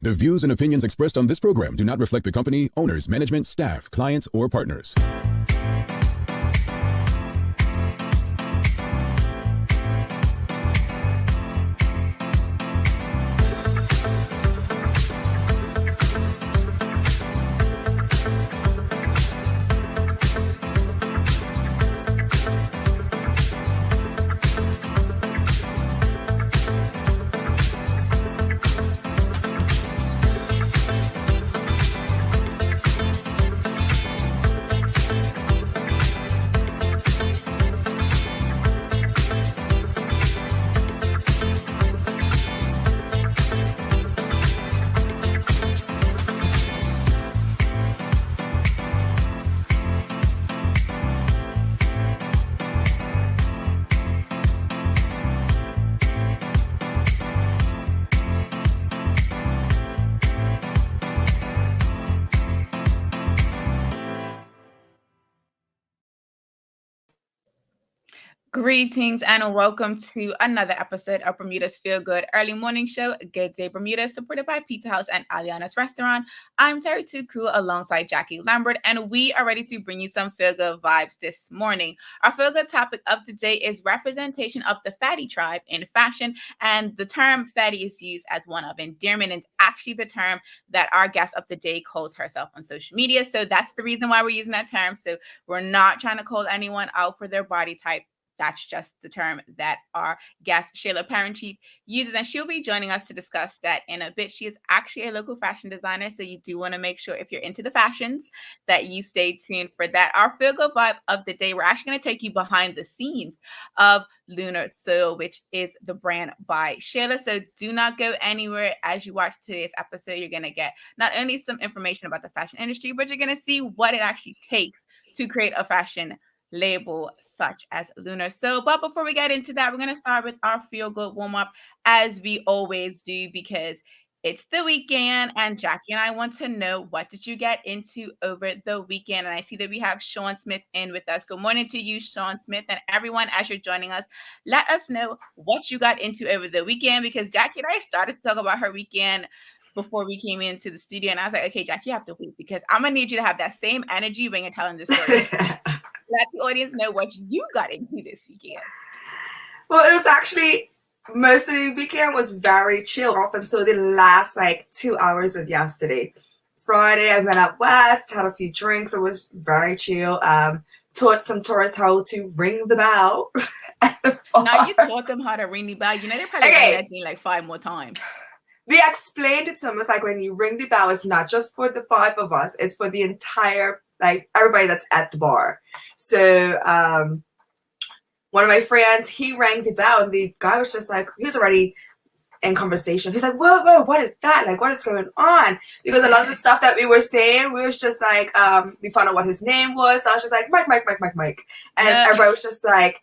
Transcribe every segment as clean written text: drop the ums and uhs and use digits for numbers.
The views and opinions expressed on this program do not reflect the company, owners, management, staff, clients, or partners. Greetings and welcome to another episode of Bermuda's Feel Good Early Morning Show. Good Day Bermuda, supported by Pizza House and Aliana's Restaurant. I'm Terri Tuku alongside Jacky Lambert, and we are ready to bring you some feel good vibes this morning. Our feel good topic of the day is representation of the fattie tribe in fashion, and the term fattie is used as one of endearment and actually the term that our guest of the day calls herself on social media. So that's the reason why we're using that term. So we're not trying to call anyone out for their body type. That's just the term that our guest, Chaela Perinchief, uses, and she'll be joining us to discuss that in a bit. She is actually a local fashion designer, so you do want to make sure if you're into the fashions that you stay tuned for that. Our feel good vibe of the day, we're actually going to take you behind the scenes of Lunar, which is the brand by Chaela. So do not go anywhere. As you watch today's episode, you're going to get not only some information about the fashion industry, but you're going to see what it actually takes to create a fashion label such as Lunar. But before we get into that, we're going to start with our feel good warm up as we always do, because it's the weekend and Jacky and I want to know, what did you get into over the weekend? And I see that we have Sean Smith in with us. Good morning to you, Sean Smith, and everyone as you're joining us. Let us know what you got into over the weekend, because Jacky and I started to talk about her weekend before we came into the studio, and I was like, okay, Jacky, you have to wait, because I'm gonna need you to have that same energy when you're telling this story. Let the audience know what you got into this weekend. Well, it was actually, most of the weekend was very chill up until the last 2 hours of yesterday. Friday, I went out west, had a few drinks. It was very chill. Taught some tourists how to ring the bell. Now you taught them how to ring the bell. You know, they probably done that thing like 5 more times. We explained it to them. It's like, when you ring the bell, it's not just for the 5 of us. It's for the entire, everybody that's at the bar. So one of my friends, he rang the bell, and the guy was just like, he was already in conversation. He's like, whoa, what is that? What is going on? Because a lot of the stuff that we were saying, we was just like, we found out what his name was. So I was just like, Mike. And everybody was just like,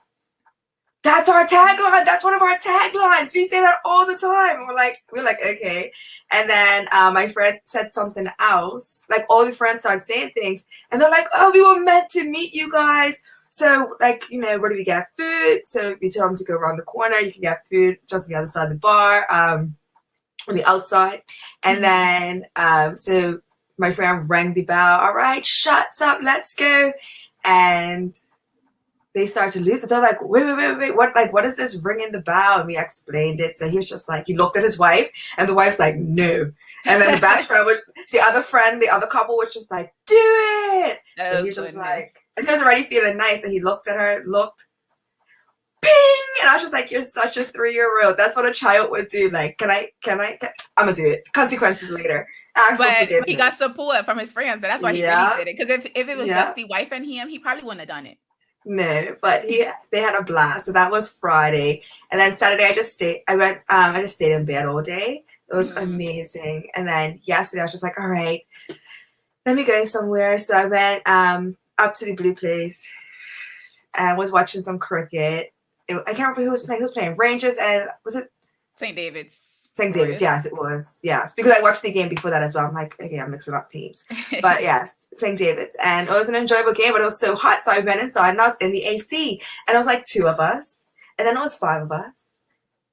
that's our tagline. That's one of our taglines. We say that all the time. And we're like, okay. And then my friend said something else. All the friends started saying things, and they're like, oh, we were meant to meet you guys. So where do we get food? So we told them to go around the corner. You can get food just on the other side of the bar, on the outside. And then, so my friend rang the bell. All right, shuts up. Let's go. And they started to lose it. They're like, wait, what is this ringing the bell? And we explained it. So he was just like, he looked at his wife, and the wife's like, no. And then the best friend, the other couple was just like, do it. Oh, so he was just like, and he was already feeling nice, and he looked at her, ping, and I was just like, you're such a 3-year-old. That's what a child would do. Can I, I'm gonna do it. Consequences later. But he got support from his friends, so that's why he really did it. Because if it was just the wife and him, he probably wouldn't have done it. No, but they had a blast. So that was Friday, and then Saturday I just stayed in bed all day. It was amazing. And then yesterday I was just like, all right, let me go somewhere. So I went up to the Blue Place and was watching some cricket. I can't remember who was playing. Who was playing? Rangers, and was it St. David's? St. David's, yes, it was. Yes, because I watched the game before that as well. I'm like, okay, I'm mixing up teams. But yes, St. David's. And it was an enjoyable game, but it was so hot. So I went inside, and I was in the AC. And it was 2 of us. And then it was 5 of us.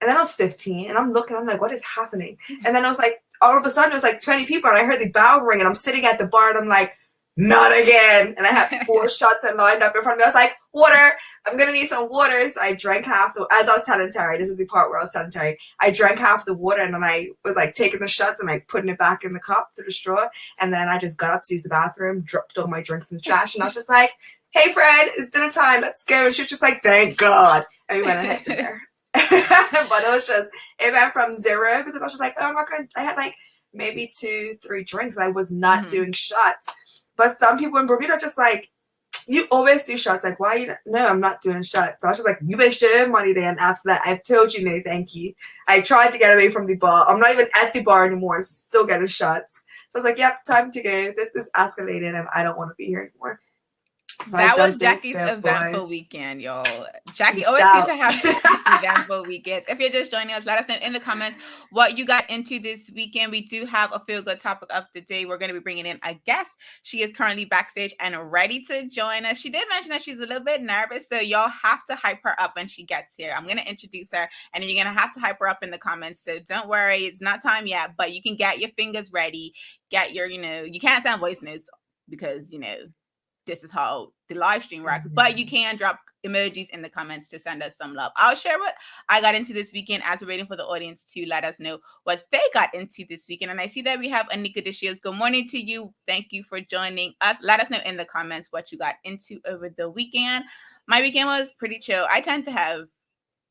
And then I was 15, and I'm looking, I'm like, what is happening? And then I was like, all of a sudden, it was like 20 people, and I heard the bell ring, and I'm sitting at the bar, and I'm like, not again. And I had 4 shots and lined up in front of me. I was like, water. I'm going to need some water. So I drank half as I was telling Terri, this is the part where I was telling Terri, I drank half the water, and then I was like taking the shots and like putting it back in the cup through the straw. And then I just got up to use the bathroom, dropped all my drinks in the trash, and I was just like, hey, Fred, it's dinner time. Let's go. And she was just like, thank God. And we went ahead to there. But it went from 0 because I was just like, oh my God. I had like maybe 2-3 drinks, and I was not doing shots. But some people in Bermuda are just like, you always do shots. Like, why? No, I'm not doing shots. So I was just like, you waste your own money then. After that, I've told you no, thank you. I tried to get away from the bar. I'm not even at the bar anymore. Still getting shots. So I was like, yep, time to go. This is escalated, and I don't want to be here anymore. So that was Jacky's eventful weekend, y'all. Jackie always seems to have eventful weekends. If you're just joining us, let us know in the comments what you got into this weekend. We do have a feel-good topic of the day. We're going to be bringing in a guest. She is currently backstage and ready to join us. She did mention that she's a little bit nervous, so y'all have to hype her up when she gets here. I'm going to introduce her, and then you're going to have to hype her up in the comments. So don't worry, it's not time yet, but you can get your fingers ready. Get your, you can't send voice notes because, this is how the live stream works, but you can drop emojis in the comments to send us some love. I'll share what I got into this weekend as we're waiting for the audience to let us know what they got into this weekend. And I see that we have Anika Deshios. Good morning to you. Thank you for joining us. Let us know in the comments what you got into over the weekend. My weekend was pretty chill. I tend to have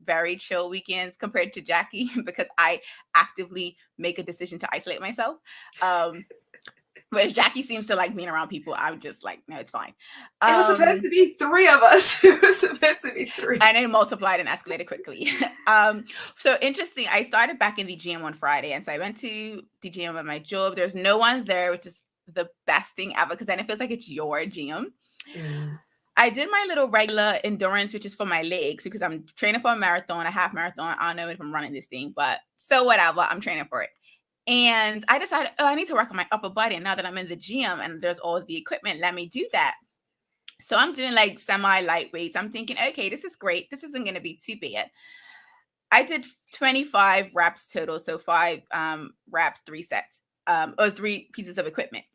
very chill weekends compared to Jackie because I actively make a decision to isolate myself. Whereas Jackie seems to like being around people. I would just like, no, it's fine. It was supposed to be 3 of us. It was supposed to be 3. And it multiplied and escalated quickly. So interesting. I started back in the gym on Friday. And so I went to the gym at my job. There's no one there, which is the best thing ever because then it feels like it's your gym. I did my little regular endurance, which is for my legs because I'm training for a marathon, a half marathon. I don't know if I'm running this thing, but so whatever. I'm training for it. And I decided, I need to work on my upper body. And now that I'm in the gym and there's all the equipment, let me do that. So I'm doing like semi-light weights. I'm thinking, okay, this is great. This isn't going to be too bad. I did 25 reps total. So 5 reps, 3 sets, or 3 pieces of equipment.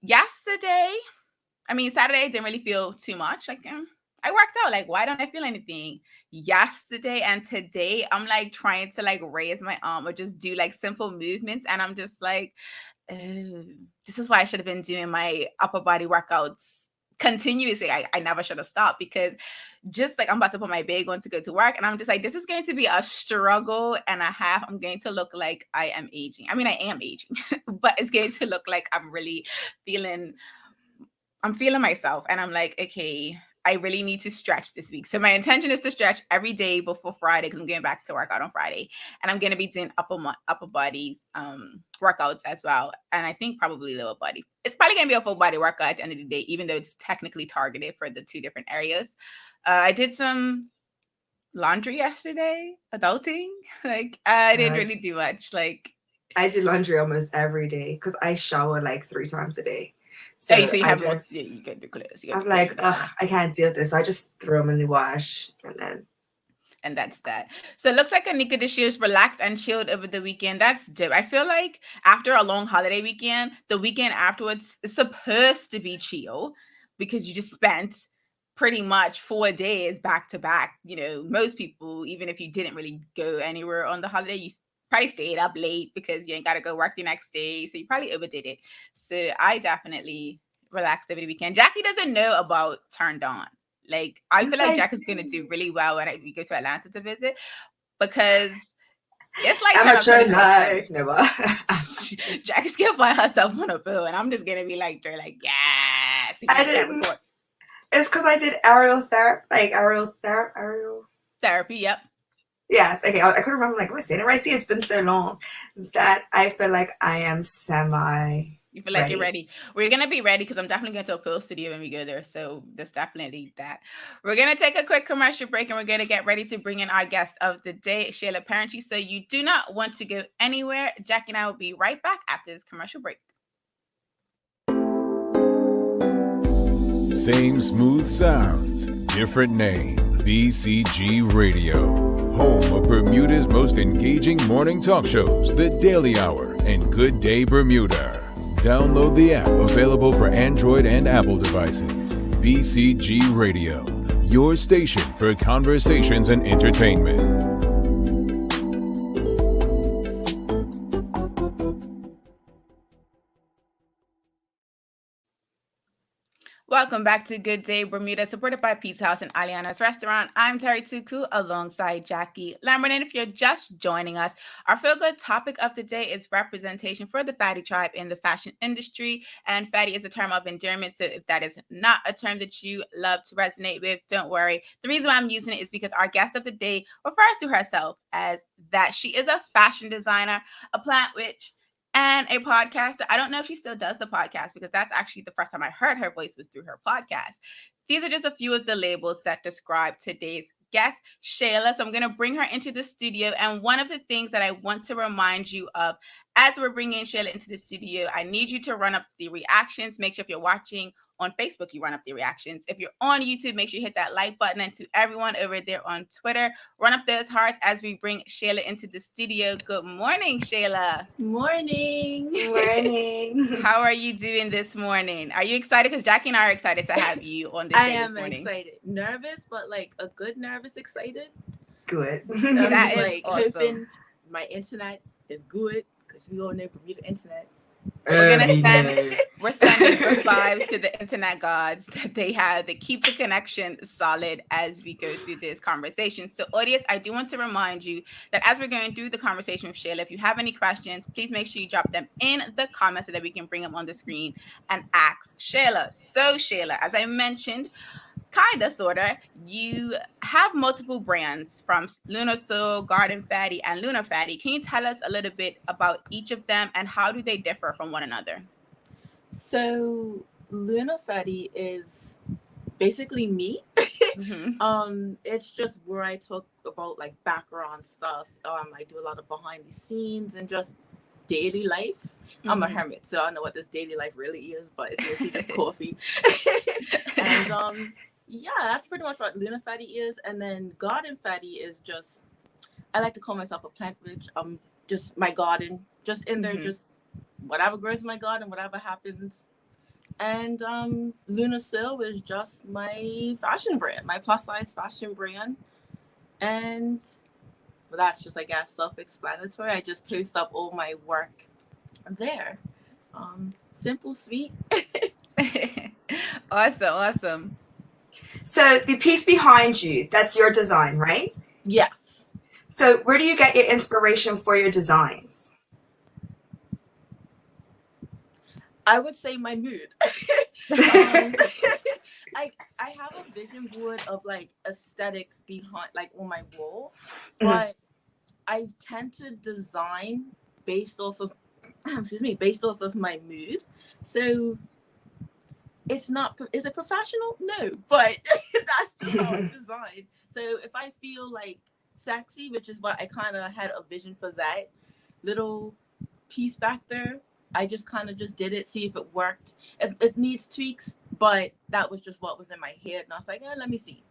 Saturday, I didn't really feel too much. Like, I worked out. Like, why don't I feel anything? Yesterday and today, I'm like trying to like raise my arm or just do like simple movements. And I'm just like, oh, this is why I should have been doing my upper body workouts continuously. I never should have stopped because just like I'm about to put my bag on to go to work. And I'm just like, this is going to be a struggle and a half. I'm going to look like I am aging. I am aging, but it's going to look like I'm really feeling myself. And I'm like, okay, I really need to stretch this week. So my intention is to stretch every day before Friday because I'm going back to work out on Friday. And I'm going to be doing upper body workouts as well. And I think probably lower body. It's probably going to be a full body workout at the end of the day, even though it's technically targeted for the 2 different areas. I did some laundry yesterday, adulting. Like I didn't really do much. Like I do laundry almost every day because I shower like 3 times a day. So you get the clothes. I'm like, I can't deal with this. I just throw them in the wash and that's that. So it looks like Anika this year is relaxed and chilled over the weekend. That's dope. I feel like after a long holiday weekend, the weekend afterwards is supposed to be chill because you just spent pretty much 4 days back to back. Most people, even if you didn't really go anywhere on the holiday, you probably stayed up late because you ain't got to go work the next day. So you probably overdid it. So I definitely relaxed over the weekend. Jackie doesn't know about Turned On. Like, I feel like Jackie's going to do really well when we go to Atlanta to visit because it's like amateur night. Never. Jackie's going to buy herself on a bill and I'm just going to be like, yeah. I didn't. It's because I did aerial therapy. Yep. Yes. Okay. I couldn't remember. Like, am I saying it right? See, it's been so long that I feel like I am semi. You feel like you're ready. We're going to be ready because I'm definitely going to a pill studio when we go there. So there's definitely that. We're going to take a quick commercial break and we're going to get ready to bring in our guest of the day, Chaela Perinchief. So you do not want to go anywhere. Jackie and I will be right back after this commercial break. Same smooth sounds, different name. BCG Radio, home of Bermuda's most engaging morning talk shows, The Daily Hour and Good Day Bermuda. Download the app available for Android and Apple devices. BCG Radio, your station for conversations and entertainment. Welcome back to Good Day Bermuda, supported by Pizza House and Aliana's Restaurant. I'm Terri Tuku alongside Jacky Lambert. And if you're just joining us, our feel-good topic of the day is representation for the fattie tribe in the fashion industry. And fattie is a term of endearment, so if that is not a term that you love to resonate with, don't worry. The reason why I'm using it is because our guest of the day refers to herself as that. She is a fashion designer, a plant witch, and a podcaster. I don't know if she still does the podcast because that's actually the first time I heard her voice was through her podcast. These are just a few of the labels that describe today's guest, Chaela. So I'm going to bring her into the studio. And one of the things that I want to remind you of as we're bringing Chaela into the studio, I need you to run up the reactions. Make sure if you're watching on Facebook, you run up the reactions. If you're on YouTube, make sure you hit that like button. And to everyone over there on Twitter, run up those hearts as we bring Chaela into the studio. Good morning, Chaela. Morning. Morning. How are you doing this morning? Are you excited? Because Jacky and I are excited to have you on this show this morning. I am excited. Nervous, but like a good nervous excited. Good. That is like awesome. Hoping my internet is good because we all know Bermuda internet. We're sending good vibes to the internet gods that they keep the connection solid as we go through this conversation. So audience, I do want to remind you that as we're going through the conversation with Chaela, if you have any questions, please make sure you drop them in the comments so that we can bring them on the screen and ask Chaela. So Chaela, as I mentioned, sorta, you have multiple brands from Lunar Soul, Garden Fattie, and Lunar Fattie. Can you tell us a little bit about each of them and how do they differ from one another? So Lunar Fattie is basically me. Mm-hmm. It's just where I talk about like background stuff. I do a lot of behind the scenes and just daily life. I'm a hermit, so I don't know what this daily life really is, but it's mostly just coffee. And yeah, that's pretty much what Lunar Fattie is. And then Garden Fattie is just, I like to call myself a plant witch. Just my garden, just in there, just whatever grows in my garden, whatever happens. And Lunar Soul is just my fashion brand, my plus size fashion brand. And well, that's just, I guess, self-explanatory. I just post up all my work there. Simple, sweet. Awesome. So the piece behind you, that's your design, right? Yes. So where do you get your inspiration for your designs? I would say my mood. I have a vision board of like aesthetic behind, like on my wall, but I tend to design based off of my mood. So it's not, is it professional? No, but that's just how I design. So if I feel like sexy, which is what I kind of had a vision for that little piece back there, I just kind of just did it, see if it worked. It needs tweaks, but that was just what was in my head. And I was like, let me see.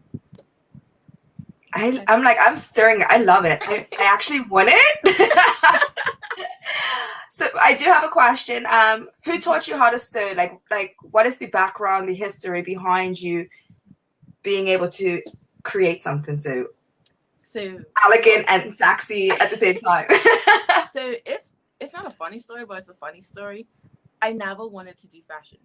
I'm stirring. I love it. I actually want it. So I do have a question. Who taught you how to sew? Like what is the background, the history behind you being able to create something so elegant and sexy at the same time? So it's not a funny story, but it's a funny story. I never wanted to do fashion.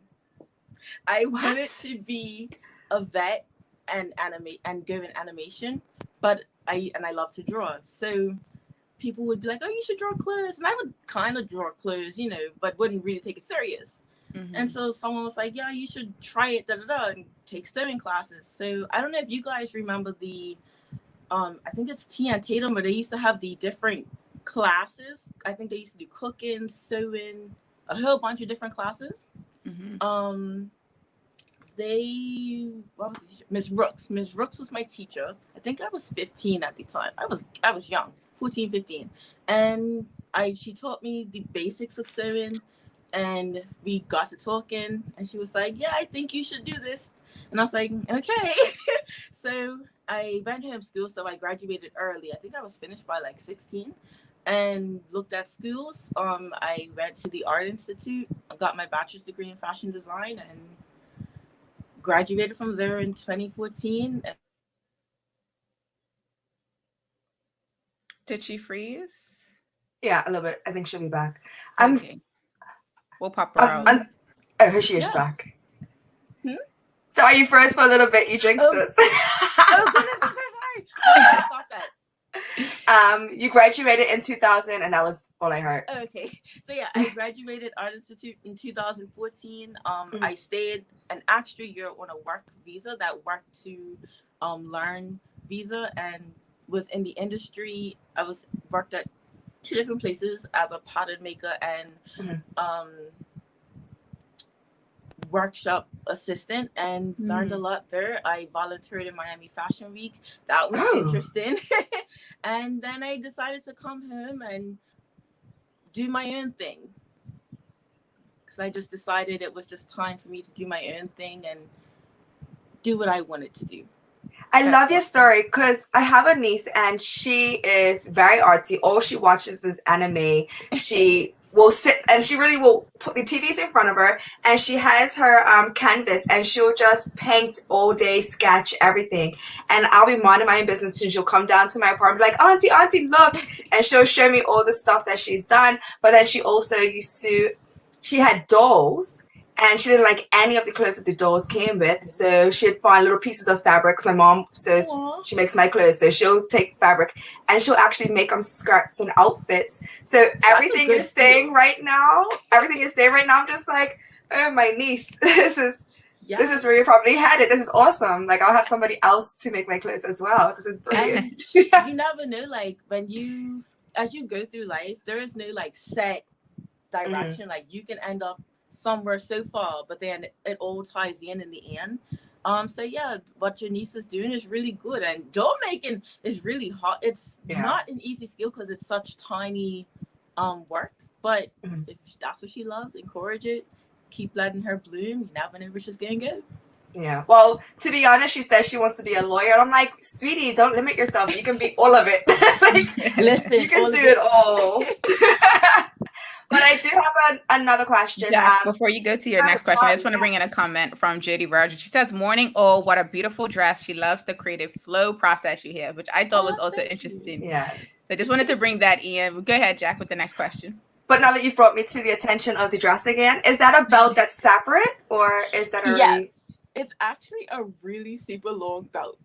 I wanted to be a vet and animate and go in animation, but I love to draw. So people would be like, "Oh, you should draw clothes," and I would kind of draw clothes, but wouldn't really take it serious. And so someone was like, "Yeah, you should try it, and take sewing classes." So I don't know if you guys remember the, I think it's T and Tatum, where they used to have the different classes. I think they used to do cooking, sewing, a whole bunch of different classes. Miss Rooks was my teacher. I think I was 15 at the time. I was young, 14, 15. And she taught me the basics of sewing, and we got to talking, and she was like, "Yeah, I think you should do this." And I was like, "Okay." So I went home school, so I graduated early. I think I was finished by like 16, and looked at schools. I went to the Art Institute. I got my bachelor's degree in fashion design and graduated from there in 2014. Did she freeze? Yeah, a little bit. I think she'll be back. Okay. We'll pop her out. Oh, here she is back. Sorry, you froze for a little bit. You jinxed us. Oh goodness, I'm so sorry. I thought that. You graduated in 2000, and that was all I heard. Okay, so yeah, I graduated Art Institute in 2014. I stayed an extra year on a work visa, that work to learn visa, and was in the industry. I worked at 2 different places as a pattern maker and workshop assistant, and learned a lot there. I volunteered in Miami Fashion Week. That was interesting. And then I decided to come home and do my own thing, because I just decided it was just time for me to do my own thing and do what I wanted to do. I love your story, because I have a niece and she is very artsy. All she watches is anime. She will sit and she really will put the TVs in front of her, and she has her canvas, and she'll just paint all day, sketch everything. And I'll be minding my own business, and she'll come down to my apartment like, auntie, look. And she'll show me all the stuff that she's done. But then she also she had dolls, and she didn't like any of the clothes that the dolls came with. So she'd find little pieces of fabric, because my mom sews, she makes my clothes. So she'll take fabric and she'll actually make them skirts and outfits. So everything you're saying right now, I'm just like, oh, my niece, this is where you probably had it. This is awesome. Like, I'll have somebody else to make my clothes as well. This is brilliant. You never know, like, as you go through life, there is no like set direction. Like, you can end up somewhere so far, but then it all ties in the end. So yeah, what your niece is doing is really good, and doll making is really hard. It's not an easy skill because it's such tiny work, but if that's what she loves, encourage it, keep letting her bloom. You never know where she's gonna go. Yeah, well, to be honest, she says she wants to be a lawyer. I'm like, sweetie, don't limit yourself. You can be all of it. Like, listen, you can do it all. But I do have another question. Jack, before you go to your next question, I just want to bring in a comment from Judy Roger. She says, morning, oh, what a beautiful dress. She loves the creative flow process you have, which I thought was also interesting. Yeah. So I just wanted to bring that in. Go ahead, Jack, with the next question. But now that you've brought me to the attention of the dress again, is that a belt that's separate, or is that a Yes, it's actually a really super long belt.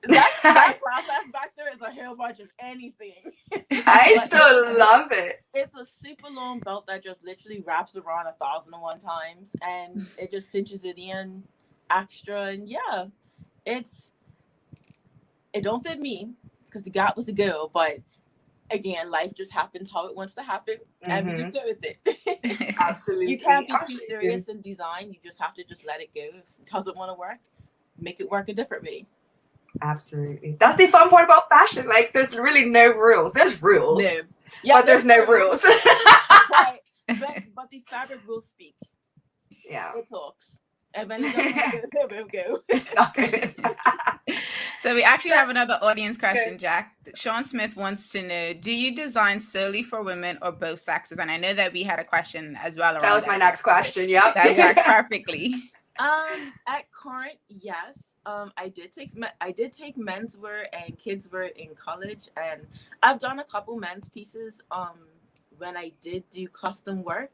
That process back there is a whole bunch of anything. I still love it. It's a super long belt that just literally wraps around 1,001 times, and it just cinches it in extra. And yeah, it don't fit me because the gap was the girl, but again, life just happens how it wants to happen, and we just go with it. Absolutely. You can't be too serious in design. You just have to just let it go. If it doesn't want to work, make it work a different way. Absolutely. That's the fun part about fashion. Like, there's really no rules. There's rules. No. Yeah, but there's no rules. Right. But the fabric will speak. Yeah. It talks. And when it will go. It's not good. So we actually have another audience question, Jack. Sean Smith wants to know, do you design solely for women or both sexes? And I know that we had a question as well. That was my next question. Yep. That worked perfectly. At current, yes. I did take menswear and kidswear in college, and I've done a couple men's pieces when I did do custom work.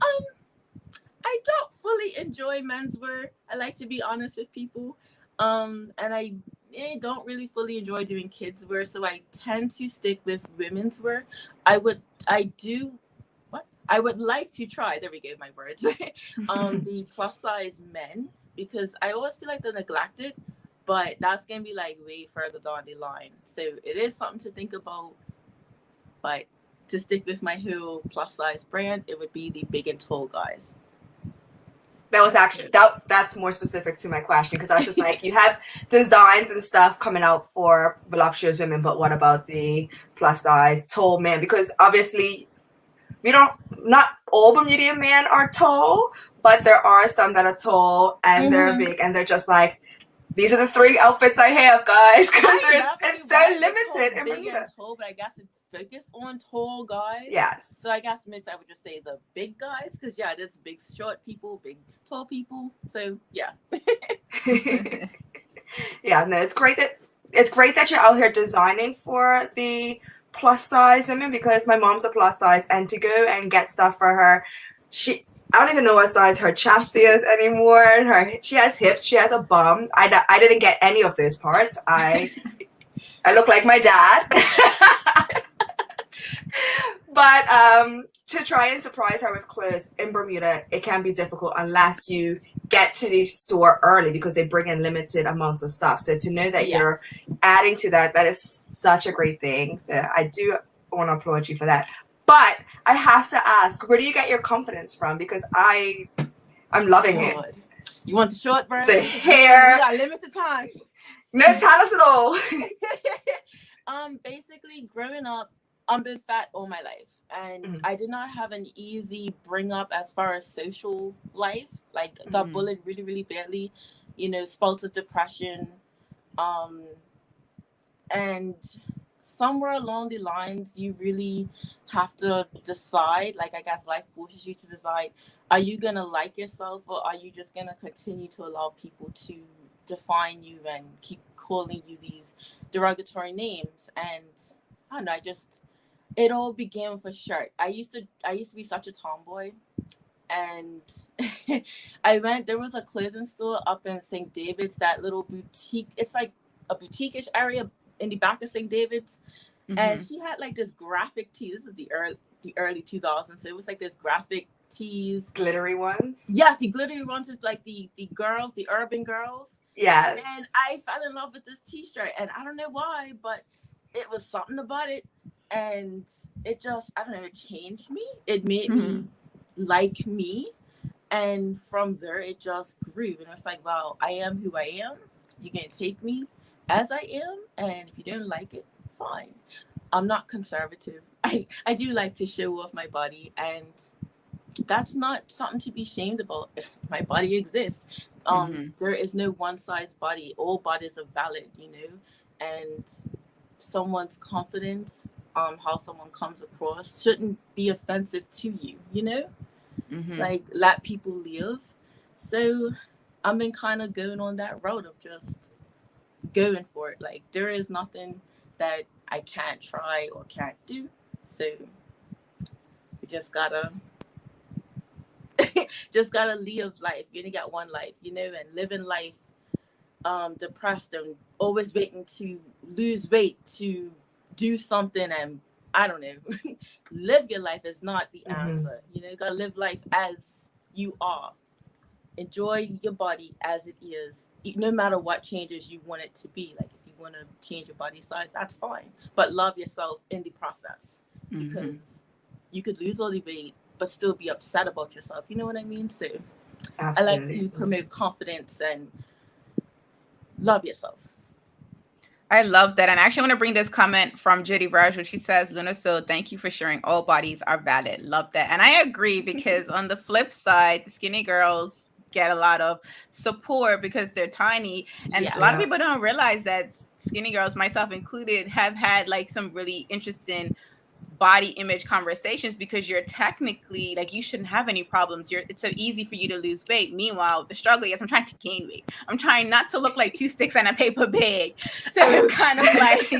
I don't fully enjoy menswear. I like to be honest with people. And I don't really fully enjoy doing kidswear, so I tend to stick with women's wear. I would like to try, there we go, my words, the plus size men, because I always feel like they're neglected, but that's going to be like way further down the line. So it is something to think about, but to stick with my whole plus size brand, it would be the big and tall guys. That was actually, that's more specific to my question, because I was just like, you have designs and stuff coming out for voluptuous women, but what about the plus size tall men? Because obviously, not all Bermudian men are tall, but there are some that are tall and they're big, and they're just like, These are the 3 outfits I have, guys, because I it's so definitely limited in big Bermuda. and tall, but I guess it focused on tall guys. Yes. So I guess Miss, I would just say the big guys, because yeah, there's big short people, big tall people. So yeah. Yeah, no, it's great that you're out here designing for the plus size women, because my mom's a plus size, and to go and get stuff for her, I don't even know what size her chest is anymore. She has hips, she has a bum. I didn't get any of those parts. I look like my dad. But to try and surprise her with clothes in Bermuda, it can be difficult unless you get to the store early, because they bring in limited amounts of stuff. So to know that you're adding to that is such a great thing. So I do want to applaud you for that. But I have to ask, where do you get your confidence from? Because I'm loving it. You want the short version? The hair. We got limited time. No, tell us it all. Basically, growing up, I've been fat all my life, and I did not have an easy bring up as far as social life. Like, got bullied really, really badly. Spouts of depression, and somewhere along the lines, you really have to decide. Like, I guess life forces you to decide: are you gonna like yourself, or are you just gonna continue to allow people to define you and keep calling you these derogatory names? And I don't know, it all began with a shirt. I used to be such a tomboy, and there was a clothing store up in St. David's, that little boutique. It's like a boutique-ish area in the back of St. David's, and she had like this graphic tee. This is the early 2000s, so it was like this graphic tees, glittery ones. Yeah, the glittery ones with like the girls, the urban girls. Yes. And I fell in love with this t-shirt, and I don't know why, but it was something about it. And it just, I don't know, it changed me. It made me like me. And from there, it just grew. And it's like, wow, I am who I am. You can take me as I am. And if you don't like it, fine. I'm not conservative. I do like to show off my body. And that's not something to be ashamed about. My body exists. There is no one size body. All bodies are valid, and someone's confidence, how someone comes across shouldn't be offensive to you, like, let people live. So I've been kind of going on that road of just going for it. Like, there is nothing that I can't try or can't do. So we just gotta live life. You only got one life, and living life depressed and always waiting to lose weight to do something, and I don't know, live your life is not the answer. You gotta live life as you are. Enjoy your body as it is, no matter what changes you want it to be. Like, if you want to change your body size, that's fine, but love yourself in the process, because you could lose all the weight but still be upset about yourself. You know what I mean? So absolutely. I like to promote confidence and love yourself. I love that. And I actually want to bring this comment from Judy Virgil. She says, Luna, so thank you for sharing. All bodies are valid. Love that. And I agree, because on the flip side, the skinny girls get a lot of support because they're tiny. And a lot of people don't realize that skinny girls, myself included, have had like some really interesting body image conversations, because you're technically like, you shouldn't have any problems. It's so easy for you to lose weight. Meanwhile, the struggle is I'm trying to gain weight. I'm trying not to look like 2 sticks on a paper bag. So it's kind of like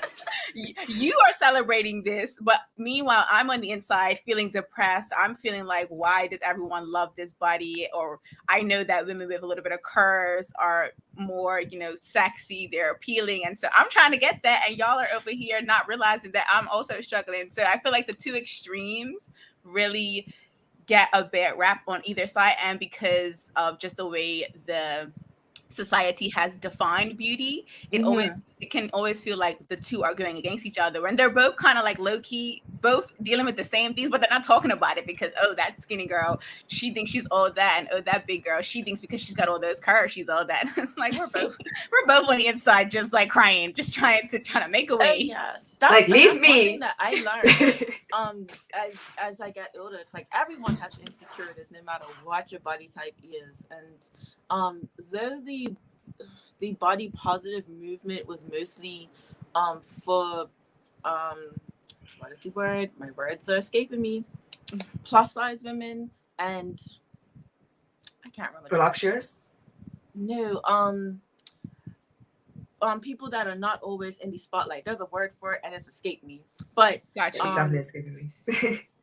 you are celebrating this, but meanwhile, I'm on the inside feeling depressed. I'm feeling like, why does everyone love this body? Or I know that women with a little bit of curves are more, sexy, they're appealing. And so I'm trying to get that, and y'all are over here not realizing that I'm also struggling. So I feel like the two extremes really get a bad rap on either side, and because of just the way the society has defined beauty, it can always feel like the two are going against each other, and they're both kind of like low-key, both dealing with the same things, but they're not talking about it, because that skinny girl, she thinks she's all that, and that big girl, she thinks because she's got all those curves, she's all that. It's like we're both on the inside, just like crying, just trying to make a way. Yes, that's leave me. That I learned as I get older. It's like everyone has insecurities, no matter what your body type is, and though the body positive movement was mostly for what is the word? My words are escaping me. Plus size women and I can't remember. Voluptuous? No, people that are not always in the spotlight. There's a word for it and it's escaped me. But Gotcha. It's definitely escaping me.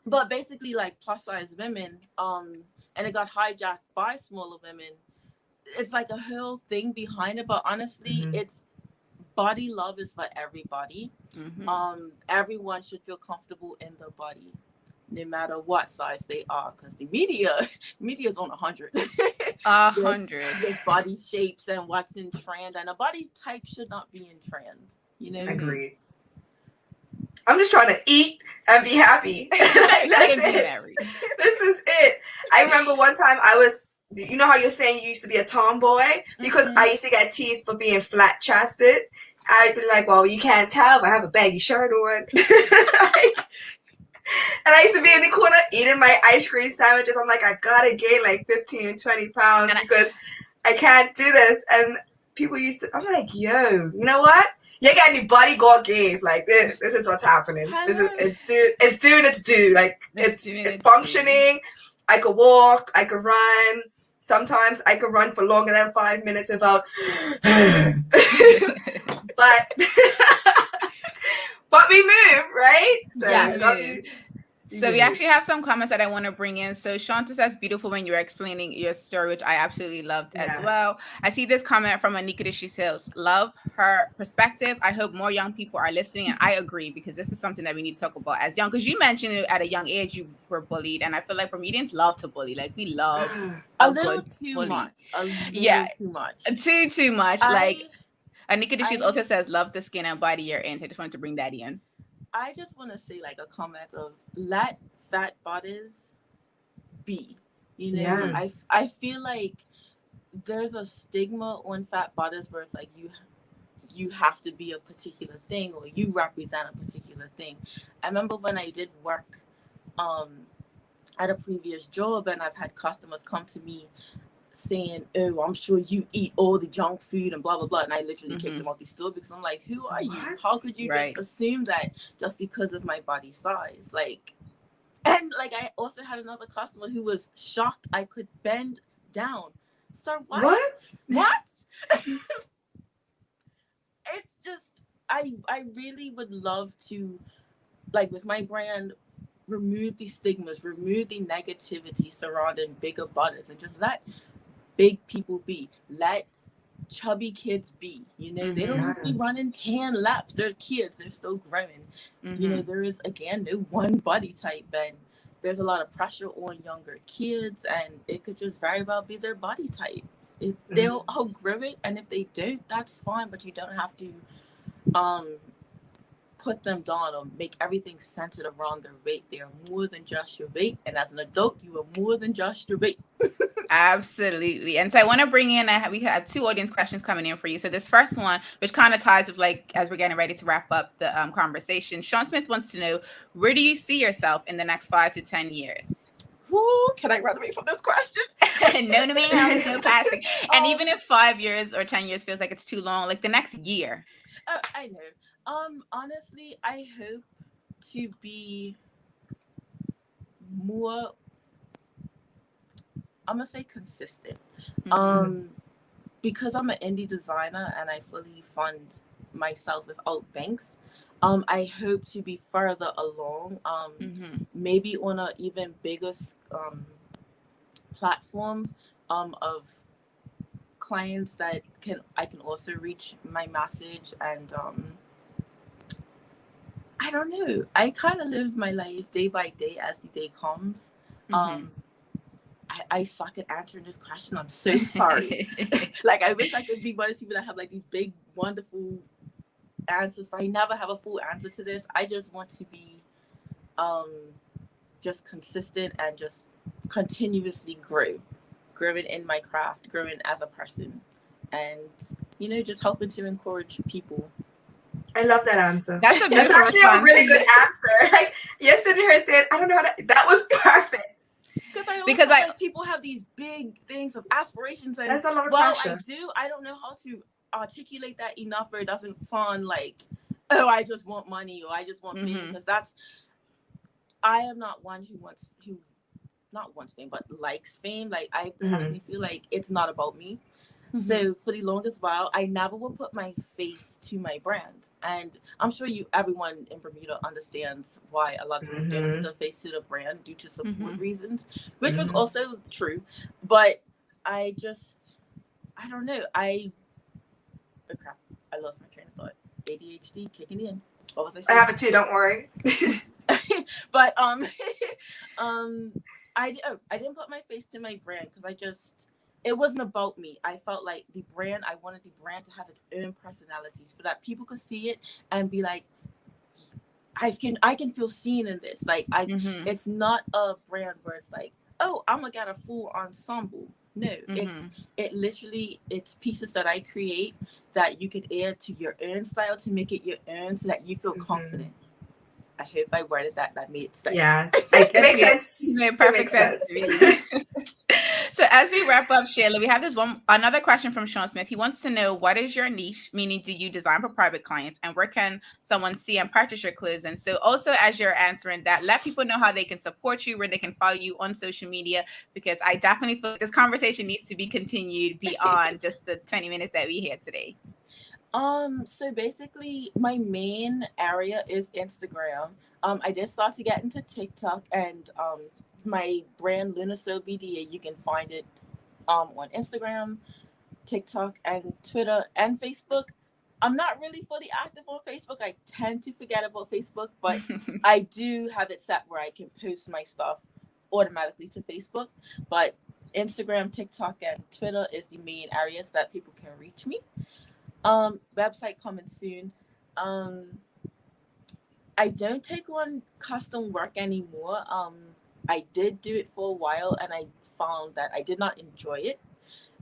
but basically like plus size women, and it got hijacked by smaller women. It's like a whole thing behind it, but honestly, it's body love is for everybody. Everyone should feel comfortable in their body, no matter what size they are, because the media is on 100. 100 with body shapes and what's in trend, and a body type should not be in trend. You know. Agreed. I'm just trying to eat and be happy. That's it. This is it. I remember one time I was, you know how you're saying you used to be a tomboy? Because I used to get teased for being flat chested. I'd be like, well, you can't tell if I have a baggy shirt on. And I used to be in the corner eating my ice cream sandwiches. I'm like, I gotta gain like 15, 20 pounds because I can't do this. And people used to, I'm like, yo, you know what? You got any body God gave. Like this is what's happening. It's doing its due. Like it's functioning. I could walk, I could run. Sometimes I could run for longer than 5 minutes without but we move, right? So yeah, so we actually have some comments that I want to bring in. So Shanta says, beautiful when you're explaining your story, which I absolutely loved as well. I see this comment from Anika that she says, love her perspective. I hope more young people are listening. And I agree, because this is something that we need to talk about as young, because you mentioned it at a young age you were bullied. And I feel like Bermudians love to bully. Like we love a little too much. Too much. Too much. Like Anika Dishes also says, love the skin and body you're in. So I just wanted to bring that in. I just want to say like a comment of let fat bodies be. You know, I feel like there's a stigma on fat bodies where it's like you have to be a particular thing or you represent a particular thing. I remember when I did work at a previous job, and I've had customers come to me saying, oh, I'm sure you eat all the junk food and blah blah blah, and I literally kicked them out the store because I'm like, who are you? How could you just assume that just because of my body size? Like, and like I also had another customer who was shocked I could bend down. Sir, what? It's just I really would love to, like with my brand, remove the stigmas, remove the negativity surrounding bigger bodies, and just let big people be. Let chubby kids be. You know, they don't have to be running 10 laps. They're kids. They're still growing. You know, there is, again, no one body type, and there's a lot of pressure on younger kids, and it could just very well be their body type. They'll outgrow it, and if they don't, that's fine, but you don't have to put them down or make everything centered around their weight. They are more than just your weight, and as an adult, you are more than just your weight. Absolutely. And so I want to bring in, we have 2 audience questions coming in for you. So this first one, which kind of ties with like, as we're getting ready to wrap up the conversation, Sean Smith wants to know, where do you see yourself in the next 5 to 10 years? Woo, can I run away from this question? No, no passing. And even if 5 years or 10 years feels like it's too long, like the next year. I know. Honestly, I hope to be more, I'm gonna say consistent. Because I'm an indie designer and I fully fund myself without banks. I hope to be further along, maybe on an even bigger platform of clients that I can also reach my message. And I don't know, I kind of live my life day by day as the day comes. I suck at answering this question. I'm so sorry. Like, I wish I could be one of these people that have like these big, wonderful answers, but I never have a full answer to this. I just want to be just consistent and just continuously growing in my craft, growing as a person, and, you know, just helping to encourage people. I love that answer. That's actually a really good answer. Like, you're sitting here saying, I don't know how to, that was perfect. Because I like people have these big things of aspirations, and that's a lot of while pressure. I don't know how to articulate that enough where it doesn't sound like, oh, I just want money or I just want fame, because I am not one who not wants fame, but likes fame. Like, I personally feel like it's not about me. So for the longest while, I never would put my face to my brand. And I'm sure everyone in Bermuda understands why a lot of people don't put their face to the brand due to support reasons, which was also true. But I don't know. Oh crap, I lost my train of thought. ADHD kicking in. What was I saying? I have it too, don't worry. But I didn't put my face to my brand because it wasn't about me. I felt like I wanted the brand to have its own personalities so that people could see it and be like, I can feel seen in this. Like, it's not a brand where it's like, oh, I'm gonna get a full ensemble. No, it's pieces that I create that you can add to your own style to make it your own so that you feel confident. I hope I worded that made sense. Yeah, it makes sense. It made perfect sense to me. So as we wrap up, Chaela, we have another question from Sean Smith. He wants to know, what is your niche? Meaning, do you design for private clients, and where can someone see and purchase your clothes? And so also, as you're answering that, let people know how they can support you, where they can follow you on social media, because I definitely feel this conversation needs to be continued beyond just the 20 minutes that we had today. So basically my main area is Instagram. I did start to get into TikTok, and my brand Lunar BDA, you can find it on Instagram, TikTok, and Twitter and Facebook. I'm not really fully active on Facebook. I tend to forget about Facebook, but I do have it set where I can post my stuff automatically to Facebook. But Instagram, TikTok, and Twitter is the main areas that people can reach me. Website coming soon. I don't take on custom work anymore. I did do it for a while, and I found that I did not enjoy it.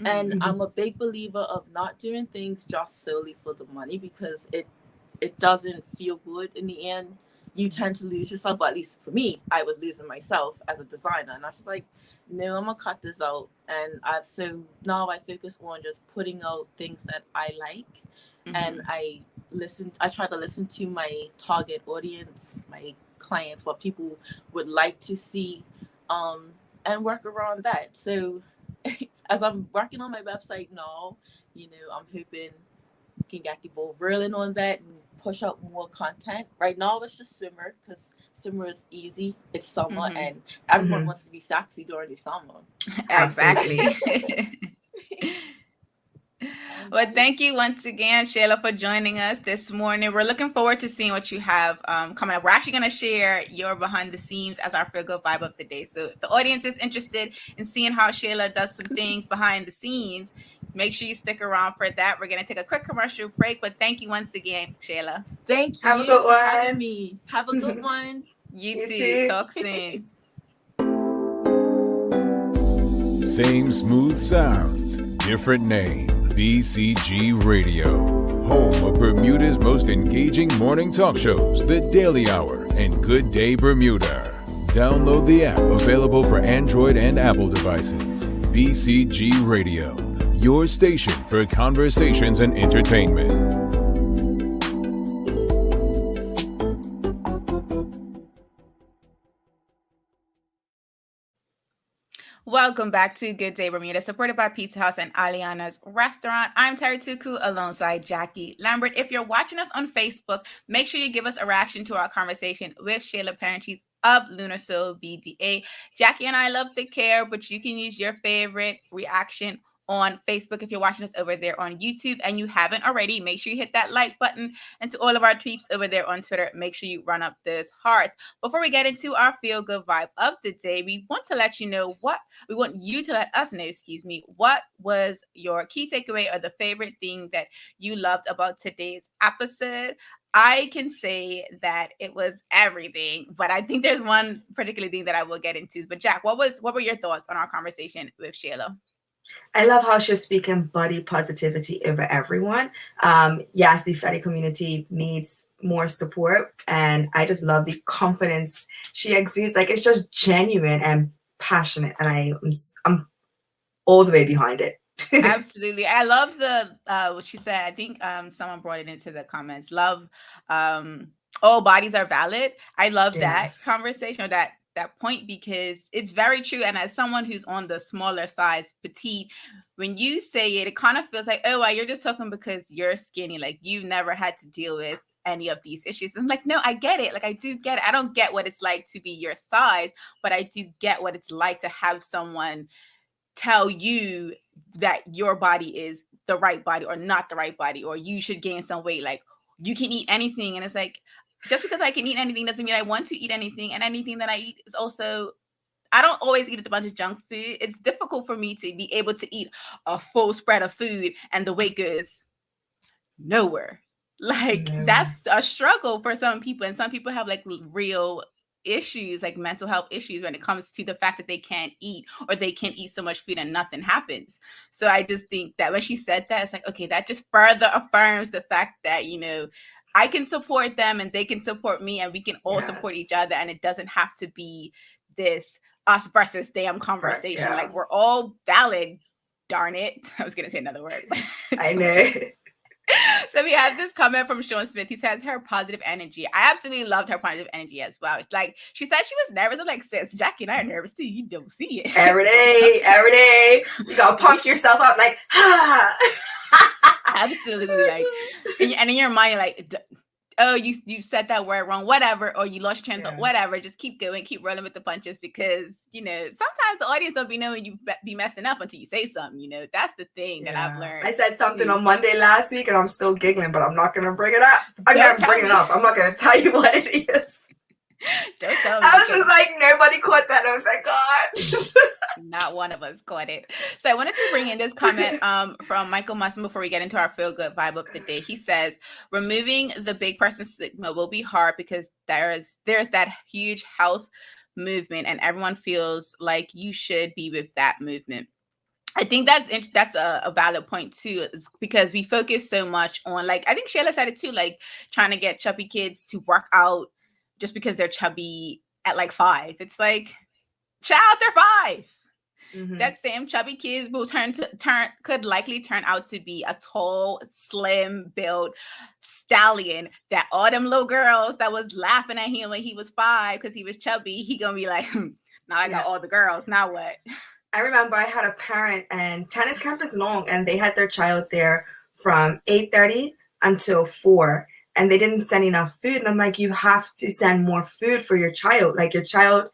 And I'm a big believer of not doing things just solely for the money, because it doesn't feel good in the end. You tend to lose yourself. Well, at least for me, I was losing myself as a designer, and I was just like, no, I'm gonna cut this out. And now I focus on just putting out things that I like, and I try to listen to my target audience, my clients, what people would like to see, and work around that. So as I'm working on my website now, I'm hoping we can get the ball rolling on that and push out more content. Right now it's just swimmer, because swimmer is easy. It's summer, and everyone wants to be sexy during the summer. Exactly. Well, thank you once again, Chaela, for joining us this morning. We're looking forward to seeing what you have coming up. We're actually going to share your behind the scenes as our Feel Good Vibe of the day. So if the audience is interested in seeing how Chaela does some things behind the scenes, make sure you stick around for that. We're going to take a quick commercial break, but thank you once again, Chaela. Thank you. Have a good one. For having me. Have a good one. You too. Talk soon. Same smooth sounds, different name. BCG Radio, home of Bermuda's most engaging morning talk shows, The Daily Hour and Good Day Bermuda. Download the app, available for Android and Apple devices. BCG Radio, your station for conversations and entertainment. Welcome back to Good Day Bermuda, supported by Pizza House and Aliana's Restaurant. I'm Terri Tuku alongside Jacky Lambert. If you're watching us on Facebook, make sure you give us a reaction to our conversation with Chaela, Perinchief of Lunar BDA. Jacky and I love the care, but you can use your favorite reaction on Facebook if you're watching us over there on YouTube and you haven't already. Make sure you hit that like button, and to all of our tweets over there on Twitter, make sure you run up those hearts. Before we get into our feel good vibe of the day, we want to let you know what was your key takeaway or the favorite thing that you loved about today's episode. I can say that it was everything, but I think there's one particular thing that I will get into. But Jack, what were your thoughts on our conversation with Chaela? I love how she's speaking body positivity over everyone. Yes, the fattie community needs more support, and I just love the confidence she exudes. Like, it's just genuine and passionate, and I'm all the way behind it. Absolutely. I love the what she said. I think someone brought it into the comments. Love all bodies are valid. I love that Yes. conversation, or that point, because it's very true. And as someone who's on the smaller size, petite, when you say it, it kind of feels like, oh, well, you're just talking because you're skinny. Like you've never had to deal with any of these issues. And I'm like, no, I get it. Like I do get it. I don't get what it's like to be your size, but I do get what it's like to have someone tell you that your body is the right body or not the right body, or you should gain some weight. Like you can eat anything. And it's like, just because I can eat anything doesn't mean I want to eat anything. And anything that I eat is also, I don't always eat a bunch of junk food. It's difficult for me to be able to eat a full spread of food and the weight goes nowhere. Like that's a struggle for some people. And some people have like real issues, like mental health issues, when it comes to the fact that they can't eat, or they can't eat so much food and nothing happens. So I just think that when she said that, it's like, okay, that just further affirms the fact that, you know, I can support them and they can support me, and we can all support each other. And it doesn't have to be this us versus them conversation. Right, yeah. Like we're all valid, darn it. I was gonna say another word. I know. So we have this comment from Sean Smith. He says her positive energy. I absolutely loved her positive energy as well. It's like she said she was nervous. I'm like, sis, Jacky and I are nervous too. You don't see it. Every day. You gotta pump yourself up like, Absolutely. Like, and in your mind, you're like, oh, you said that word wrong, whatever, or you lost your train of thought, whatever. Just keep going, keep rolling with the punches, because, you know, sometimes the audience don't be knowing you be messing up until you say something. You know, that's the thing that I've learned. I said something on Monday last week and I'm still giggling, but I'm not gonna bring it up. I'm not bringing it up. I'm not gonna tell you what it is. Don't tell me. I was just like, nobody caught that. I was like, God. Not one of us caught it. So I wanted to bring in this comment from Michael Musson before we get into our feel good vibe of the day. He says, removing the big person stigma will be hard because there's that huge health movement and everyone feels like you should be with that movement. I think that's a valid point too, because we focus so much on, like, I think Chaela said it too, like trying to get chubby kids to work out just because they're chubby at like 5. It's like, child, they're 5. Mm-hmm. That same chubby kid will could likely turn out to be a tall, slim built stallion that all them little girls that was laughing at him when he was 5 because he was chubby, he gonna be like, now I got all the girls, now what? I remember I had a parent, and tennis camp is long, and they had their child there from 8:30 until 4. And they didn't send enough food. And I'm like, you have to send more food for your child. Like, your child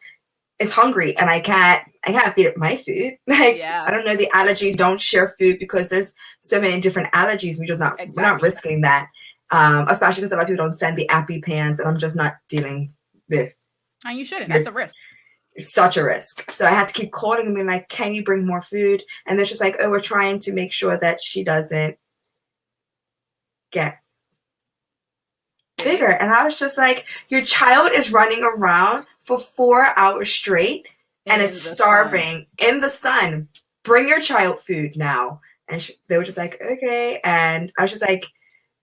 is hungry and I can't feed it my food. Like, I don't know, the allergies, don't share food because there's so many different allergies. We're not risking that. Especially because a lot of people don't send the EpiPens, and I'm just not dealing with. And you shouldn't. That's a risk. Such a risk. So I had to keep calling them and like, can you bring more food? And they're just like, oh, we're trying to make sure that she doesn't get bigger. And I was just like, your child is running around for 4 hours straight and is starving in the sun. Bring your child food now. And they were just like, okay. And I was just like,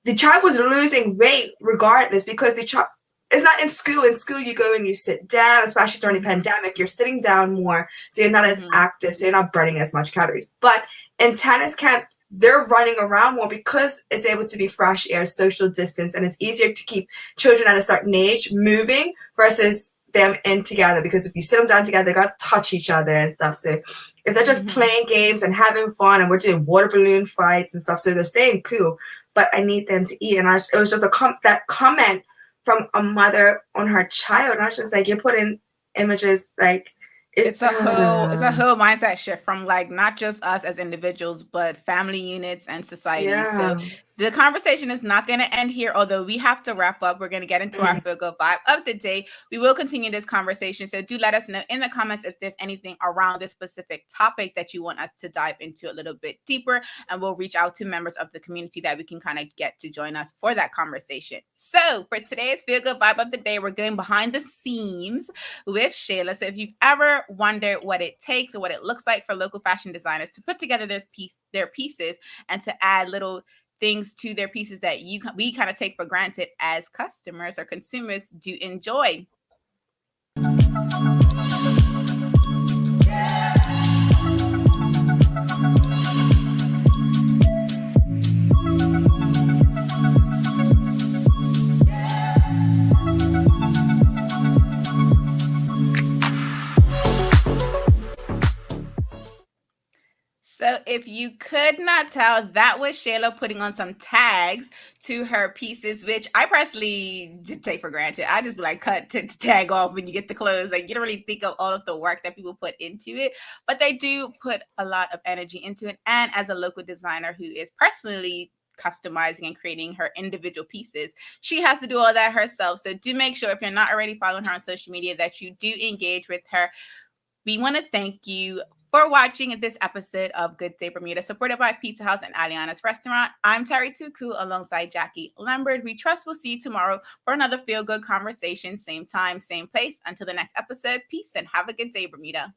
the child was losing weight regardless, because the child is not in school. In school, you go and you sit down, especially during the pandemic, you're sitting down more. So you're not as active. So you're not burning as much calories. But in tennis camp, they're running around more because it's able to be fresh air, social distance, and it's easier to keep children at a certain age moving versus them in together. Because if you sit them down together, they got to touch each other and stuff. So if they're just playing games and having fun, and we're doing water balloon fights and stuff, so they're staying cool. But I need them to eat. And it was just that comment from a mother on her child. And I was just like, you're putting images like, it's a whole mindset shift from like not just us as individuals, but family units and society. So the conversation is not going to end here, although we have to wrap up. We're going to get into our feel good vibe of the day. We will continue this conversation. So do let us know in the comments if there's anything around this specific topic that you want us to dive into a little bit deeper. And we'll reach out to members of the community that we can kind of get to join us for that conversation. So for today's feel good vibe of the day, we're going behind the scenes with Chaela. So if you've ever wondered what it takes or what it looks like for local fashion designers to put together their pieces and to add little things to their pieces that we kind of take for granted as customers or consumers, do enjoy. if you could not tell, that was Chaela putting on some tags to her pieces, which I personally just take for granted. I just be like, cut to tag off when you get the clothes. Like, you don't really think of all of the work that people put into it, but they do put a lot of energy into it. And as a local designer who is personally customizing and creating her individual pieces, she has to do all that herself. So do make sure, if you're not already following her on social media, that you do engage with her. We want to thank you for watching this episode of Good Day Bermuda, supported by Pizza House and Aliana's Restaurant. I'm Terri Tuku alongside Jacky Lambert. We trust we'll see you tomorrow for another feel-good conversation. Same time, same place. Until the next episode, peace and have a good day, Bermuda.